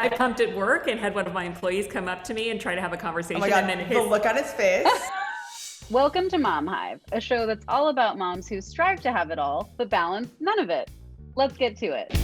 I pumped at work and had one of my employees come up to me and try to have a conversation. Oh my God, and then the look on his face. Welcome to Mom Hive, a show that's all about moms who strive to have it all, but balance none of it. Let's get to it.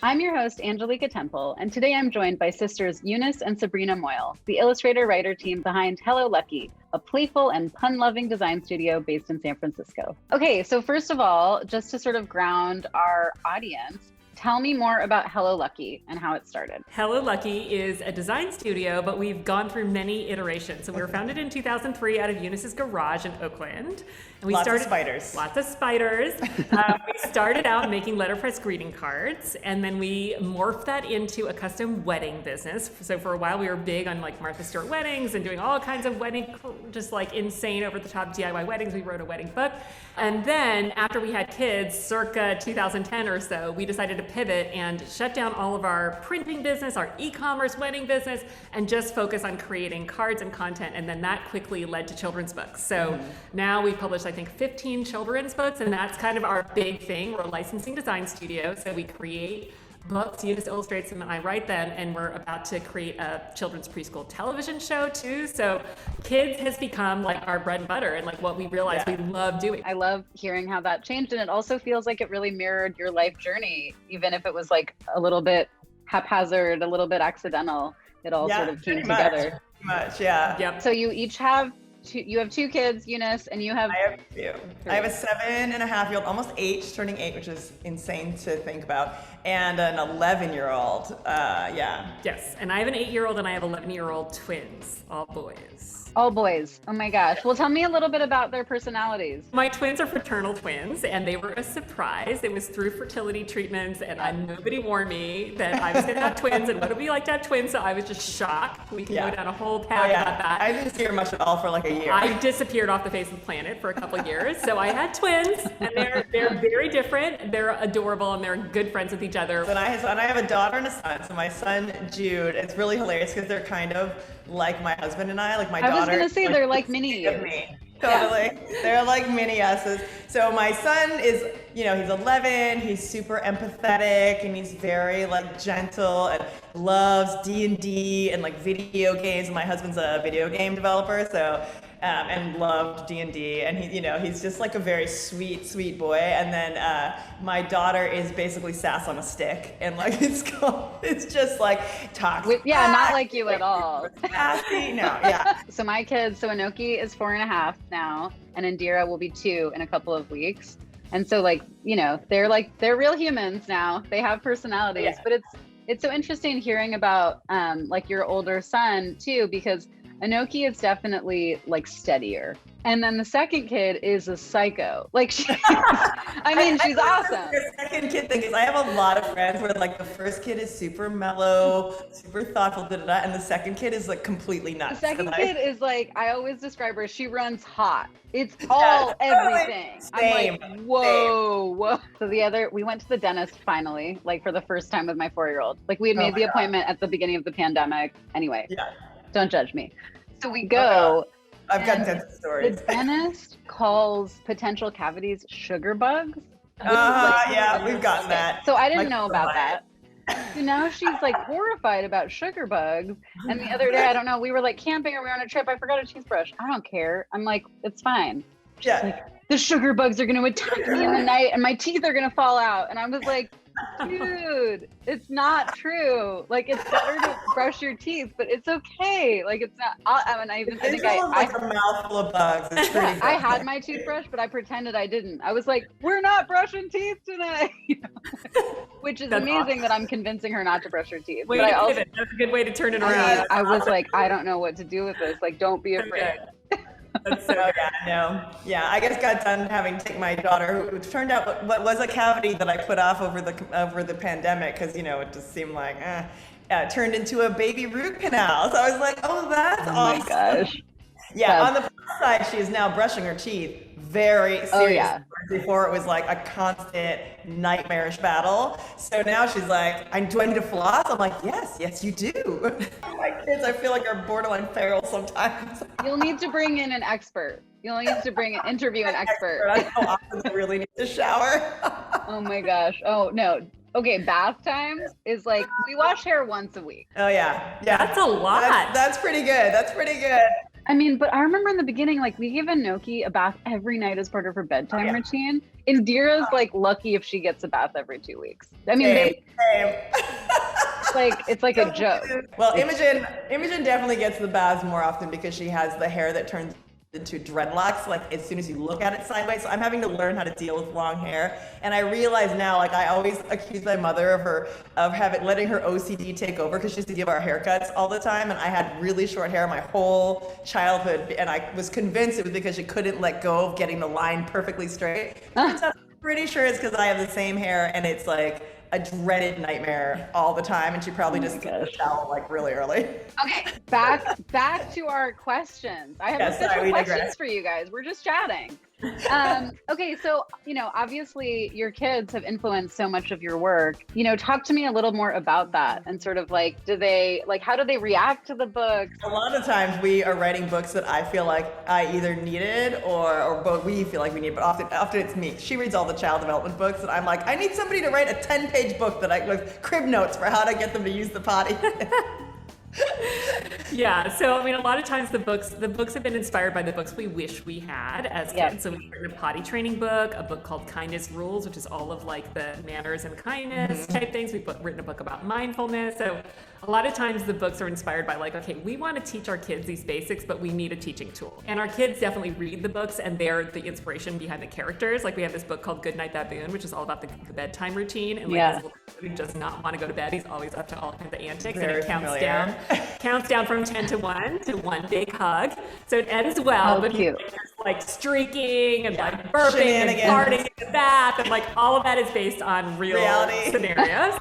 I'm your host, Anjelika Temple, and today I'm joined by sisters Eunice and Sabrina Moyle, the illustrator-writer team behind Hello Lucky, a playful and pun-loving design studio based in San Francisco. Okay, so first of all, just to sort of ground our audience, tell me more about Hello Lucky and how it started. Hello Lucky is a design studio, but we've gone through many iterations. So we were founded in 2003 out of Eunice's garage in Oakland. And we Lots started of spiders. Lots of spiders. We started out making letterpress greeting cards, and then we morphed that into a custom wedding business. So for a while we were big on like Martha Stewart weddings and doing all kinds of wedding, just like insane over-the-top DIY weddings. We wrote a wedding book. And then after we had kids, circa 2010 or so, we decided to pivot and shut down all of our printing business, our e-commerce wedding business, and just focus on creating cards and content. And then that quickly led to children's books. So now we've published, I think, 15 children's books, and that's kind of our big thing. We're a licensing design studio, so we create books, Eunice illustrates them, and I write them, and we're about to create a children's preschool television show too. So kids has become like our bread and butter and like what we realize we love doing. I love hearing how that changed, and it also feels like it really mirrored your life journey, even if it was like a little bit haphazard, a little bit accidental. It all sort of came together. Pretty much, yeah. Yep. So you each have you have two kids, Eunice, and you have... I have two. I have a 7.5-year-old, almost 8, she's turning 8, which is insane to think about, and an 11-year-old. Yes, and I have an 8-year-old and I have 11-year-old twins, all boys. All boys. Oh my gosh. Well, tell me a little bit about their personalities. My twins are fraternal twins, and they were a surprise. It was through fertility treatments, and nobody warned me that I was going to have twins, and what it would be like to have twins, so I was just shocked. We can go down a whole path about that. I didn't see her much at all for like a year. I disappeared off the face of the planet for a couple of years, so I had twins, and they're very different. They're adorable, and they're good friends with each other. And I have a daughter and a son. So my son, Jude, it's really hilarious because they're kind of like my husband and I. Like my daughter. I was going to say they're like mini you. Me. Totally. Yeah. They're like mini us's. So my son is, he's 11, he's super empathetic, and he's very like gentle and loves D&D and like video games. My husband's a video game developer, so and loved D&D, and he's just like a very sweet boy. And then my daughter is basically sass on a stick, and like it's just like toxic. Not like you at all. Sassy, no, So my kids, so Inoki is 4.5 now, and Indira will be 2 in a couple of weeks. And so they're real humans now. They have personalities, but it's so interesting hearing about like your older son too, because Inoki is definitely like steadier. And then the second kid is a psycho. Like she's awesome. The second kid thing is I have a lot of friends where like the first kid is super mellow, super thoughtful, and the second kid is like completely nuts. The second kid is like, I always describe her, she runs hot. It's all everything. Same. I'm like, whoa. So we went to the dentist finally, like for the first time with my 4-year-old. Like we had made the appointment at the beginning of the pandemic. Anyway, don't judge me. So we go. I've got dentist stories. The dentist calls potential cavities sugar bugs. We've gotten that. So I didn't know about that. So now she's like horrified about sugar bugs. And the other day, I don't know, we were like camping or we were on a trip. I forgot a toothbrush. I don't care. I'm like, it's fine. She's like, the sugar bugs are going to attack me in the night and my teeth are going to fall out. And I was like, dude, it's not true. Like, it's better to brush your teeth, but it's okay. Like, it's not. I think like a mouthful of bugs. It's pretty I had my toothbrush, but I pretended I didn't. I was like, we're not brushing teeth tonight. Which is amazing that I'm convincing her not to brush her teeth. That's a good way to turn it around. I was like, I don't know what to do with this. Like, don't be afraid. I just got done having to take my daughter, who turned out what was a cavity that I put off over the pandemic because it just seemed like turned into a baby root canal. So I was like, oh, that's awesome. My gosh. On the plus side, she is now brushing her teeth very seriously. Before it was like a constant nightmarish battle. So now she's like, do I need to floss? I'm like, yes, you do. My kids, I feel like, are borderline feral sometimes. You'll need to bring in an expert. You'll need to interview an expert. I know how often they really need to shower. Oh my gosh. Oh no. Okay, bath time is like, we wash hair once a week. Oh yeah. Yeah. That's a lot. That's pretty good. That's pretty good. I mean, but I remember in the beginning, like we give Anoki a bath every night as part of her bedtime routine. Indira's like lucky if she gets a bath every 2 weeks. I mean, Same. it's like a joke. Well, Imogen definitely gets the baths more often because she has the hair that turns into dreadlocks like as soon as you look at it sideways. So I'm having to learn how to deal with long hair, and I realize now, like I always accuse my mother of letting her OCD take over because she used to give our haircuts all the time, and I had really short hair my whole childhood, and I was convinced it was because she couldn't let go of getting the line perfectly straight. I'm pretty sure it's because I have the same hair, and it's like a dreaded nightmare all the time, and she probably just took the towel like really early. Okay, back to our questions. I have official questions for you guys. We're just chatting. Okay, so obviously your kids have influenced so much of your work. Talk to me a little more about that, and sort of like, how do they react to the books? A lot of times we are writing books that I feel like I either needed or both we feel like we need, but often it's me. She reads all the child development books, and I'm like, I need somebody to write a 10-page book with crib notes for how to get them to use the potty. Yeah, so I mean, a lot of times the books have been inspired by the books we wish we had as kids. So we've written a potty training book, a book called Kindness Rules, which is all of like the manners and kindness type things. We've written a book about mindfulness. So a lot of times the books are inspired by like, okay, we want to teach our kids these basics, but we need a teaching tool. And our kids definitely read the books, and they're the inspiration behind the characters. Like we have this book called Goodnight Baboon, which is all about the bedtime routine. And like this little baby does not want to go to bed. He's always up to all kinds of antics. Very and it counts down from 10 to 1 to one big hug. So it ends well, but cute. He's like streaking and like burping and farting in the bath, and like all of that is based on real scenarios.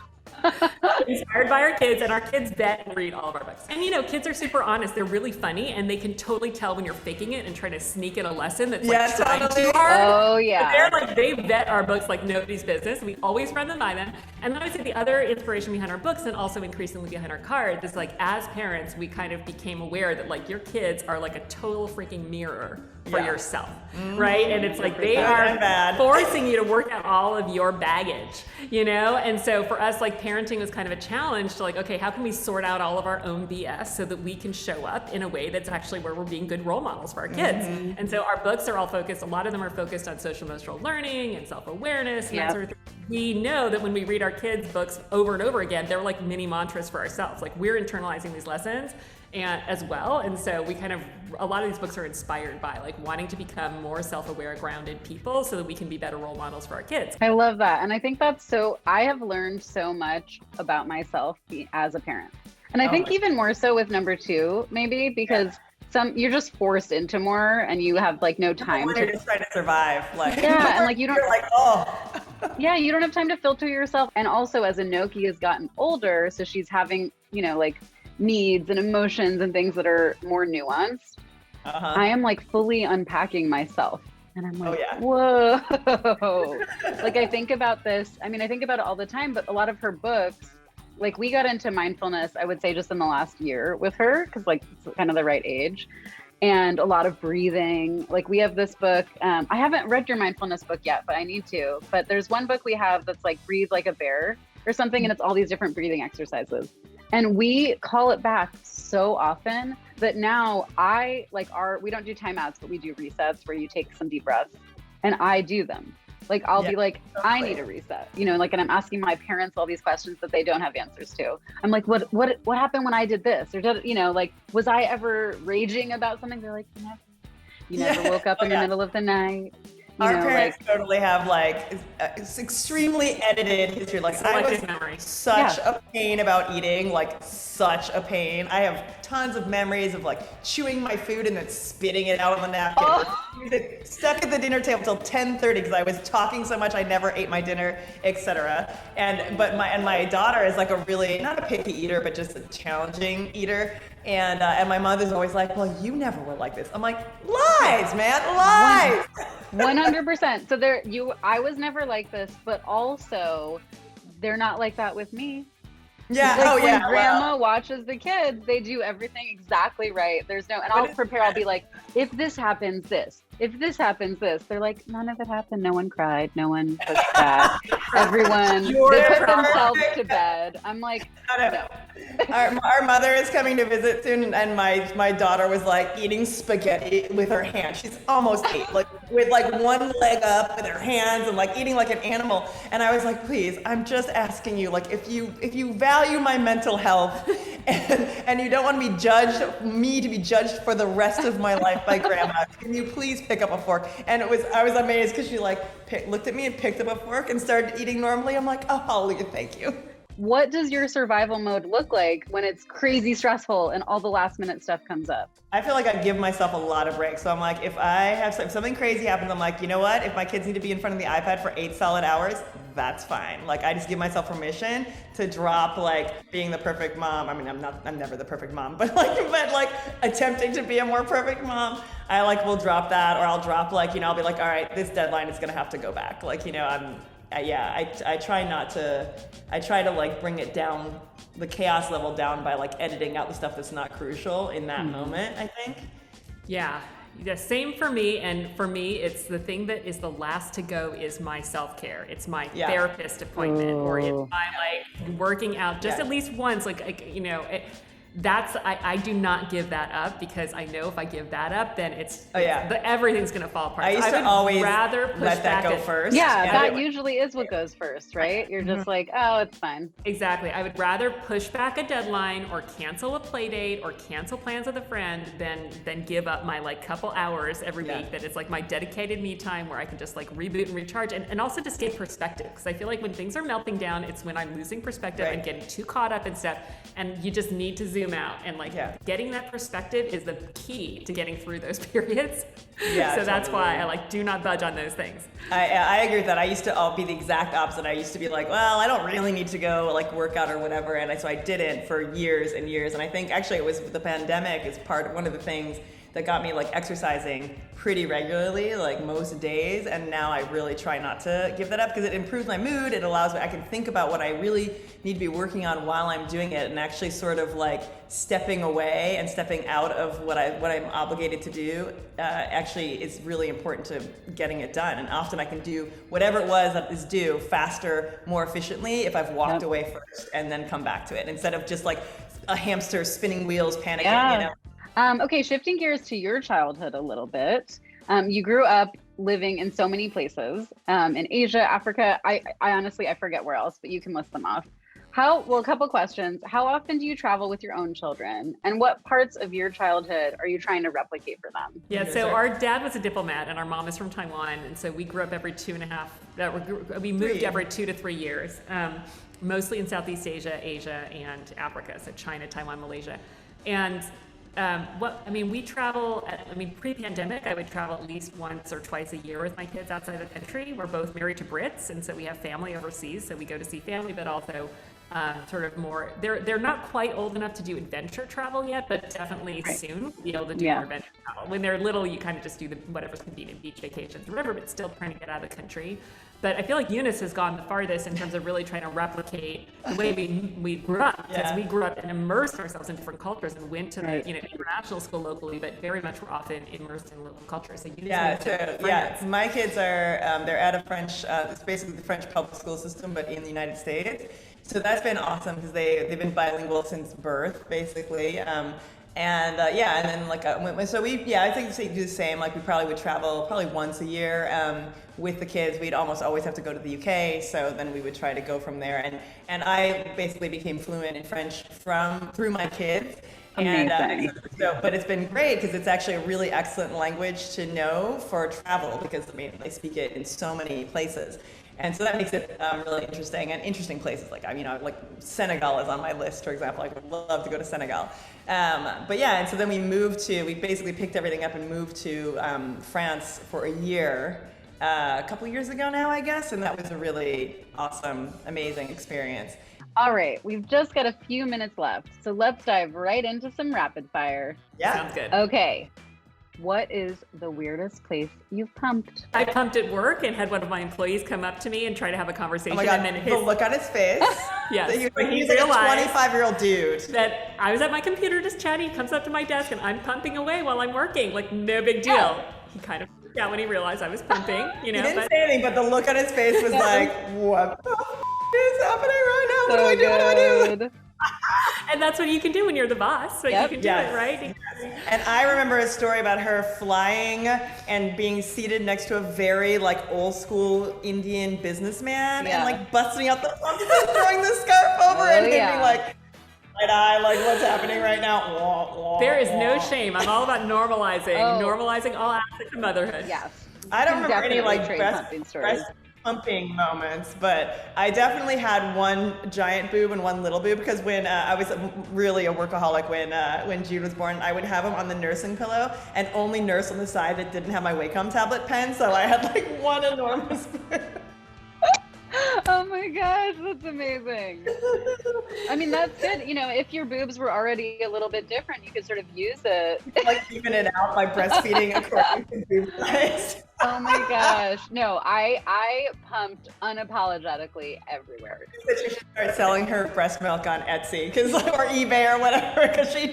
Inspired by our kids, and our kids bet and read all of our books. And kids are super honest. They're really funny, and they can totally tell when you're faking it and trying to sneak in a lesson that's like trying too hard. Oh yeah. But they vet our books like nobody's business. We always run them by them. And then I would say the other inspiration behind our books, and also increasingly behind our cards, is like as parents, we kind of became aware that like your kids are like a total freaking mirror for yourself, right? And it's like they are forcing you to work out all of your baggage, And so for us, like parenting was kind of a challenge to like, okay, how can we sort out all of our own BS so that we can show up in a way that's actually where we're being good role models for our kids? And so our books are all focused, a lot of them are focused on social emotional learning and self-awareness and that sort of thing. We know that when we read our kids' books over and over again, they're like mini mantras for ourselves. Like we're internalizing these lessons as well. And so we a lot of these books are inspired by like wanting to become more self-aware, grounded people so that we can be better role models for our kids. I love that. And I think I have learned so much about myself as a parent. And I think even more so with number 2, maybe because you're just forced into more, and you have like no time to just try to survive. Like and like you don't like you don't have time to filter yourself. And also as Anoki has gotten older, so she's having like needs and emotions and things that are more nuanced. I am like fully unpacking myself, and I'm like, whoa. Like I think about this. I mean, I think about it all the time, but a lot of her books, like we got into mindfulness, I would say just in the last year with her, because like it's kind of the right age, and a lot of breathing. Like we have this book, I haven't read your mindfulness book yet, but I need to. But there's one book we have that's like Breathe Like a Bear or something, and it's all these different breathing exercises. And we call it back so often that now we don't do timeouts, but we do resets where you take some deep breaths, and I do them. Like I'll be like, I need a reset, and I'm asking my parents all these questions that they don't have answers to. I'm like, what happened when I did this? Or like, was I ever raging about something? They're like, you never woke up in the middle of the night. Our parents totally have like it's extremely edited history. Like I was such a pain about eating, like such a pain. I have tons of memories of like chewing my food and then spitting it out on the napkin. Stuck at the dinner table till 10:30 because I was talking so much I never ate my dinner, etc. And my daughter is like a really not a picky eater but just a challenging eater. And my mother's always like, well, you never were like this. I'm like, lies, man, lies. 100%. So I was never like this, but also they're not like that with me. Yeah. Like when grandma watches the kids, they do everything exactly right. And I'll be like, if this happens, this, if this happens, they're like, none of it happened. No one cried. No one pushed back. Everyone, they put themselves to bed. I'm like, no. Our mother is coming to visit soon, and my daughter was like eating spaghetti with her hands. She's almost 8, like with like one leg up with her hands and like eating like an animal. And I was like, please, I'm just asking you, like, if you value my mental health and you don't want to be judged for the rest of my life by grandma, can you please pick up a fork? And I was amazed because she like looked at me and picked up a fork and started eating normally. I'm like, oh, Holly, thank you. What does your survival mode look like when it's crazy stressful and all the last minute stuff comes up? I feel like I give myself a lot of breaks. So I'm like, if something crazy happens, I'm like, you know what? If my kids need to be in front of the iPad for 8 solid hours, that's fine. Like, I just give myself permission to drop like being the perfect mom. I mean, I'm never the perfect mom, but like attempting to be a more perfect mom. I like will drop that, or I'll drop like, I'll be like, all right, this deadline is gonna have to go back. Like, I try to like bring it down, the chaos level down by like editing out the stuff that's not crucial in that moment, I think. Yeah. The same for me, and for me, it's the thing that is the last to go is my self-care. It's my therapist appointment, or it's my like working out just at least once. I do not give that up, because I know if I give that up, then everything's gonna fall apart. I used to always rather let that go first. Yeah, that usually is what goes first, right? You're just like, oh, it's fine. Exactly. I would rather push back a deadline or cancel a play date or cancel plans with a friend than give up my like couple hours every week that it's like my dedicated me time where I can just like reboot and recharge, and also to gain perspective, because I feel like when things are melting down, it's when I'm losing perspective and getting too caught up in stuff, and you just need to zoom out, and like getting that perspective is the key to getting through those periods. So that's why I like do not budge on those things. I agree with that. I used to be the exact opposite. I used to be like, well, I don't really need to go like work out or whatever, and so I didn't for years and years. And I think actually it was the pandemic is one of the things that got me like exercising pretty regularly, like most days. And now I really try not to give that up, because it improves my mood. It allows me, I can think about what I really need to be working on while I'm doing it, and actually sort of like stepping away and stepping out of what I'm obligated to do actually is really important to getting it done. And often I can do whatever it was that is due faster, more efficiently if I've walked away first and then come back to it, instead of just like a hamster spinning wheels panicking, Okay, shifting gears to your childhood a little bit. You grew up living in so many places, in Asia, Africa. I honestly, I forget where else, but you can list them off. A couple questions. How often do you travel with your own children? And what parts of your childhood are you trying to replicate for them? Yeah, so our dad was a diplomat and our mom is from Taiwan. And so we grew up every we moved every 2 to 3 years, mostly in Southeast Asia, and Africa. So China, Taiwan, Malaysia. And we travel, pre-pandemic, I would travel at least once or twice a year with my kids outside the country. We're both married to Brits, and so we have family overseas, so we go to see family, but also sort of more, they're not quite old enough to do adventure travel yet, but definitely soon be able to do more adventure travel. When they're little, you kind of just do whatever's convenient, beach vacations, whatever, but still trying to get out of the country. But I feel like Eunice has gone the farthest in terms of really trying to replicate the way we grew up, because we grew up and immersed ourselves in different cultures and went to the international school locally, but very much we're often immersed in local culture. So my kids are they're at a French, it's basically the French public school system, but in the United States. So that's been awesome, because they've been bilingual since birth, basically. And then like I think we do the same. Like we probably would travel once a year with the kids. We'd almost always have to go to the UK, so then we would try to go from there. And I basically became fluent in French through my kids. Amazing. But it's been great, because it's actually a really excellent language to know for travel, because they speak it in so many places. And so that makes it really interesting, and interesting places like Senegal is on my list, for example. I would love to go to Senegal. And so then we basically picked everything up and moved to France for a year, a couple years ago now, I guess. And that was a really awesome, amazing experience. All right, we've just got a few minutes left, so let's dive right into some rapid fire. Yeah. Sounds good. Okay. What is the weirdest place you've pumped? I pumped at work and had one of my employees come up to me and try to have a conversation. Oh my God, and then the look on his face. Yes. He's like a 25-year-old dude. That I was at my computer just chatting, he comes up to my desk and I'm pumping away while I'm working. Like, no big deal. He kind of out when he realized I was pumping, He didn't say anything, but the look on his face was like, what the is happening right now? What do I do? What do I do? And that's what you can do when you're the boss. So you can do it, right? And I remember a story about her flying and being seated next to a very like old school Indian businessman and like busting out the pump and throwing the scarf over and being like, like what's happening right now? There is no shame. I'm all about normalizing all aspects of motherhood. Yes. I don't remember any like breast pumping moments, but I definitely had one giant boob and one little boob because when I was really a workaholic when Jude was born, I would have him on the nursing pillow and only nurse on the side that didn't have my Wacom tablet pen, so I had like one enormous boob. Oh my gosh, that's amazing. I mean, that's good. You know, if your boobs were already a little bit different, you could sort of use it. Like even it out by breastfeeding according to boob size. Oh my gosh. No, I pumped unapologetically everywhere. That she should start selling her breast milk on Etsy or eBay or whatever, because she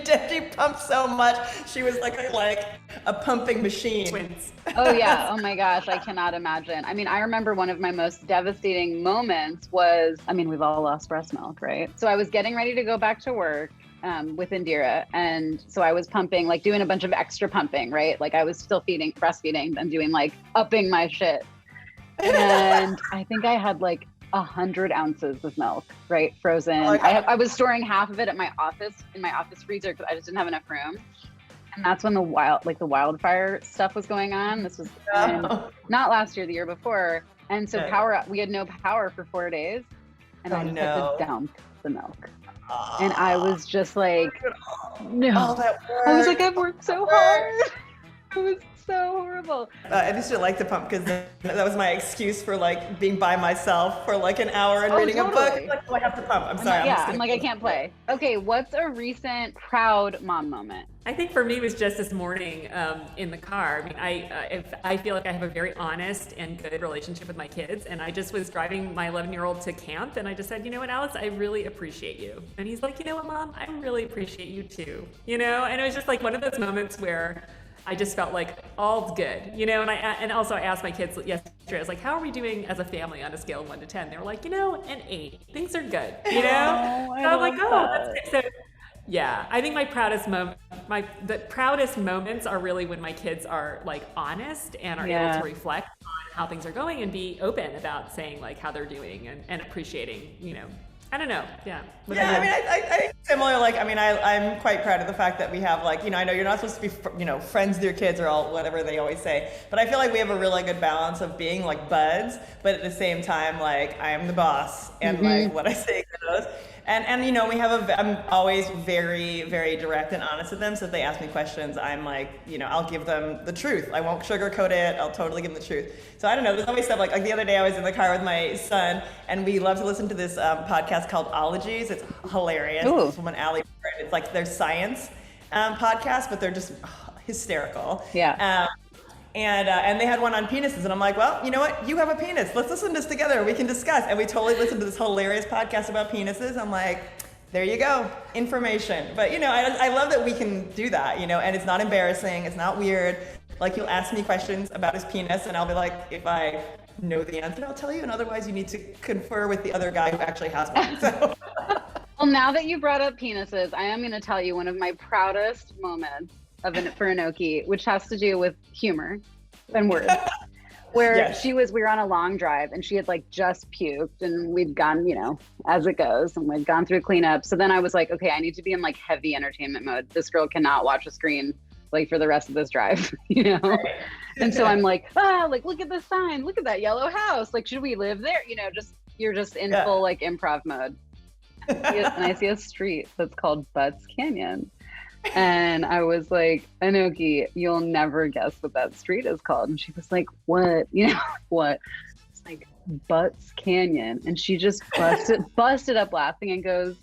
pumped so much. She was like a pumping machine. Twins. Oh yeah. Oh my gosh. I cannot imagine. I mean, I remember one of my most devastating moments was, I mean, we've all lost breast milk, right? So I was getting ready to go back to work with Indira. And so I was pumping, like doing a bunch of extra pumping, right? Like I was still breastfeeding and doing like upping my shit. And I think I had like 100 ounces of milk, right? Frozen. I was storing half of it at my office, in my office freezer, because I just didn't have enough room. And that's when the wildfire stuff was going on. This was not last year, the year before. And so we had no power for 4 days. And I just had to dump the milk. And I was just like, no. I was like, I've worked so hard. It was so horrible. I used to like to pump because that was my excuse for like being by myself for like an hour and reading a book. Like, oh, I have to pump. I'm sorry. I'm like, I can't play. Okay, what's a recent proud mom moment? I think for me it was just this morning in the car. I mean, I feel like I have a very honest and good relationship with my kids, and I just was driving my 11-year-old to camp, and I just said, you know what, Alice, I really appreciate you. And he's like, you know what, Mom, I really appreciate you too. You know, and it was just like one of those moments where I just felt like all's good, you know. And also I asked my kids yesterday, I was like, how are we doing as a family on a scale of 1 to 10? They were like, you know, an 8. Things are good, you know. So I'm like, that's good. So yeah, I think the proudest moments are really when my kids are like honest and are able to reflect on how things are going and be open about saying like how they're doing and appreciating, you know. I don't know. Yeah. I mean, I think similar. Like, I mean, I'm quite proud of the fact that we have like, you know, I know you're not supposed to be, you know, friends with your kids or all whatever they always say, but I feel like we have a really good balance of being like buds, but at the same time, like I am the boss and like what I say goes. And you know, I'm always very, very direct and honest with them. So if they ask me questions, I'm like, you know, I'll give them the truth. I won't sugarcoat it. I'll totally give them the truth. So I don't know, there's always stuff like the other day I was in the car with my son and we love to listen to this podcast called Ologies. It's hilarious. Ooh. It's from an alley. It's like their science podcast, but they're just hysterical. Yeah. And they had one on penises, and I'm like, well, you know what? You have a penis. Let's listen to this together. We can discuss. And we totally listened to this hilarious podcast about penises. I'm like, there you go, information. But you know, I love that we can do that. You know, and it's not embarrassing. It's not weird. Like you'll ask me questions about his penis, and I'll be like, if I know the answer, I'll tell you. And otherwise, you need to confer with the other guy who actually has one. So. Well, now that you brought up penises, I am going to tell you one of my proudest moments for Inoki, which has to do with humor and words, where we were on a long drive and she had like just puked and we'd gone, you know, as it goes, and we'd gone through cleanup. So then I was like, okay, I need to be in like heavy entertainment mode. This girl cannot watch a screen like for the rest of this drive, you know? Right. And so I'm like, like, look at the sign, look at that yellow house. Like, should we live there? You know, you're just in full like improv mode. And I see a street that's called Butts Canyon. And I was like, Inoki, you'll never guess what that street is called. And she was like, what? You know, what? It's like Butts Canyon. And she just busted up laughing and goes,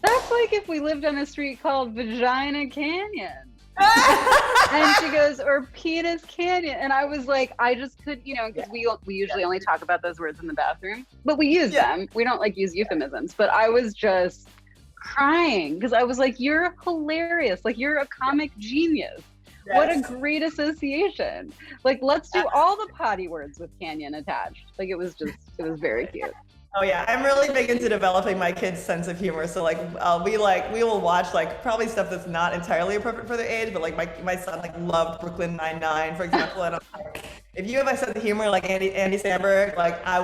that's like if we lived on a street called Vagina Canyon. And she goes, or Penis Canyon. And I was like, I just could, you know, because we usually only talk about those words in the bathroom, but we use them. We don't like use euphemisms. But I was just crying because I was like, you're hilarious. Like, you're a comic genius. What a great association. Like, let's do all the potty words with Canyon attached. Like, it was very cute. Oh yeah, I'm really big into developing my kids' sense of humor. So like, we will watch like probably stuff that's not entirely appropriate for their age, but like my son like loved Brooklyn Nine-Nine, for example. And I'm like, if you have a sense of humor like Andy Samberg, like I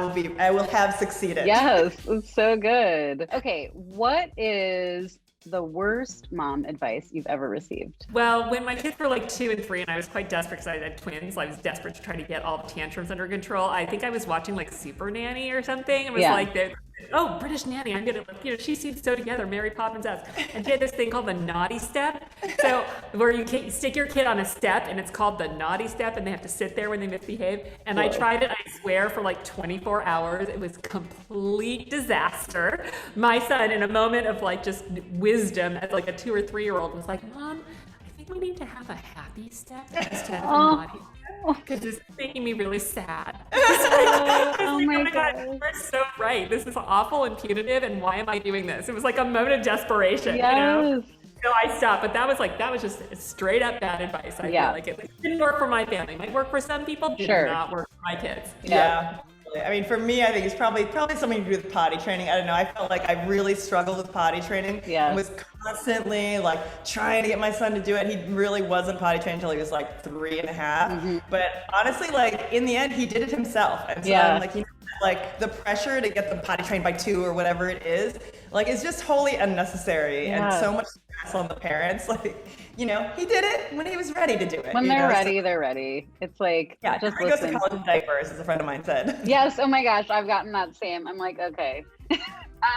will have succeeded. Yes, it's so good. Okay, what is the worst mom advice you've ever received? Well, when my kids were like 2 and 3 and I was quite desperate because I had twins, I was desperate to try to get all the tantrums under control. I think I was watching like Super Nanny or something. It was like, oh, British Nanny, I'm gonna, she seems so together, Mary Poppins-esque. And she had this thing called the naughty step. So where you stick your kid on a step and it's called the naughty step and they have to sit there when they misbehave. And I tried it, I swear, for like 24 hours. It was complete disaster. My son, in a moment of like just wisdom as like a 2 or 3-year-old, was like, Mom, I think we need to have a happy step instead of a naughty step. Because it's making me really sad. Oh my God. You're so right. This is awful and punitive, and why am I doing this? It was like a moment of desperation, Yes. you know? So I stopped, but that was just straight up bad advice. I feel like it didn't work for my family. It might work for some people, did not work for my kids. Yeah. I mean, for me, I think it's probably something to do with potty training. I don't know. I felt like I really struggled with potty training. Yeah. I was constantly like trying to get my son to do it. He really wasn't potty trained until he was like 3.5. Mm-hmm. But honestly, like in the end, he did it himself. And so I'm like, like the pressure to get them potty trained by 2 or whatever it is, like it's just wholly unnecessary and so much stress on the parents. Like, he did it when he was ready to do it. When they're ready, they're ready. It's like, just he goes to college in diapers, as a friend of mine said. Yes. Oh my gosh, I've gotten that same. I'm like, okay.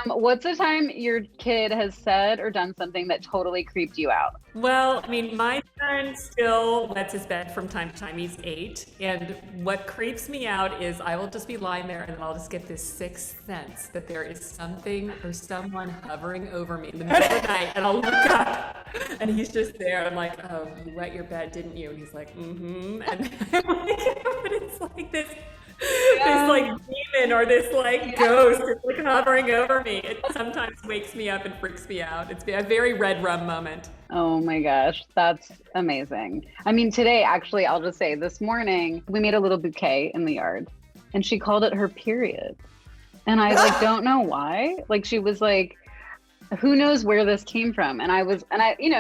What's the time your kid has said or done something that totally creeped you out? Well, I mean, my son still wets his bed from time to time. He's 8. And what creeps me out is I will just be lying there and I'll just get this sixth sense that there is something or someone hovering over me in the middle of the night. And I'll look up and he's just there. I'm like, oh, you wet your bed, didn't you? And he's like, mm-hmm. And I'm like, but it's like this like demon or this like ghost is like hovering over me. It sometimes wakes me up and freaks me out. It's a very Red Rum moment. Oh my gosh, that's amazing. I mean, today, actually, I'll just say this morning, we made a little bouquet in the yard and she called it her period. And I like, don't know why. Like, she was like, who knows where this came from? And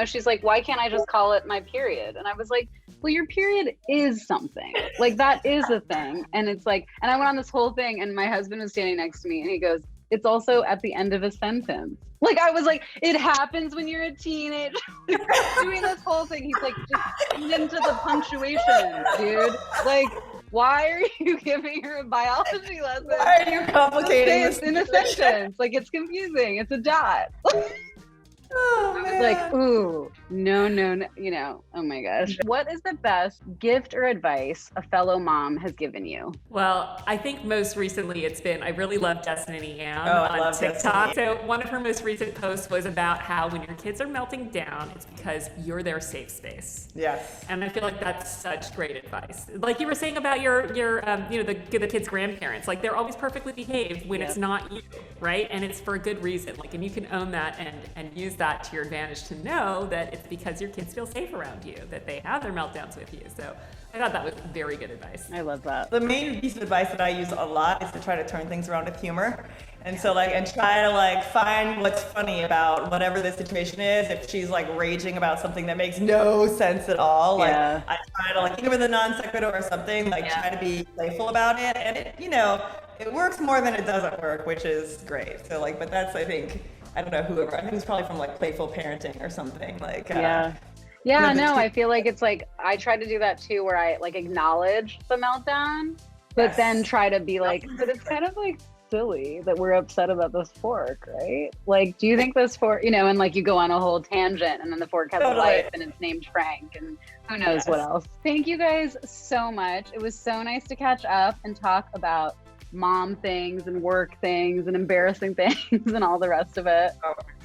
she's like, why can't I just call it my period? And I was like, well, your period is something. Like, that is a thing. And it's like, and I went on this whole thing and my husband was standing next to me and he goes, it's also at the end of a sentence. Like, I was like, it happens when you're a teenager. Doing this whole thing. He's like, just get into the punctuation, dude. Like, why are you giving her a biology lesson? Why are you complicating this? In a sentence. Like, it's confusing. It's a dot. Oh, man. Like, ooh, no, oh my gosh. What is the best gift or advice a fellow mom has given you? Well, I think most recently I really love Destiny Ann on TikTok. So one of her most recent posts was about how when your kids are melting down, it's because you're their safe space. Yes. And I feel like that's such great advice. Like you were saying about your the kids' grandparents, like they're always perfectly behaved when it's not you, right? And it's for a good reason. Like, and you can own that and use that to your advantage to know that it's because your kids feel safe around you, that they have their meltdowns with you. So I thought that was very good advice. I love that. The main piece of advice that I use a lot is to try to turn things around with humor. And so and try to find what's funny about whatever the situation is. If she's raging about something that makes no sense at all, I try to think of it a non sequitur or something, try to be playful about it. And it works more than it doesn't work, which is great. So but that's, I think, I don't know, whoever. I think it's probably from playful parenting or something. I feel like it's I try to do that too, where I acknowledge the meltdown, but then try to be but it's kind of silly that we're upset about this fork, right? Do you think this fork, and you go on a whole tangent and then the fork has a life and it's named Frank and who knows what else. Thank you guys so much. It was so nice to catch up and talk about mom things and work things and embarrassing things and all the rest of it.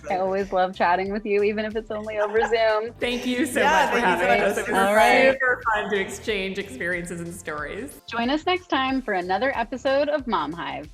I always love chatting with you, even if it's only over Zoom. Thank you so much for having us. It was super fun to exchange experiences and stories. Join us next time for another episode of Mom Hive.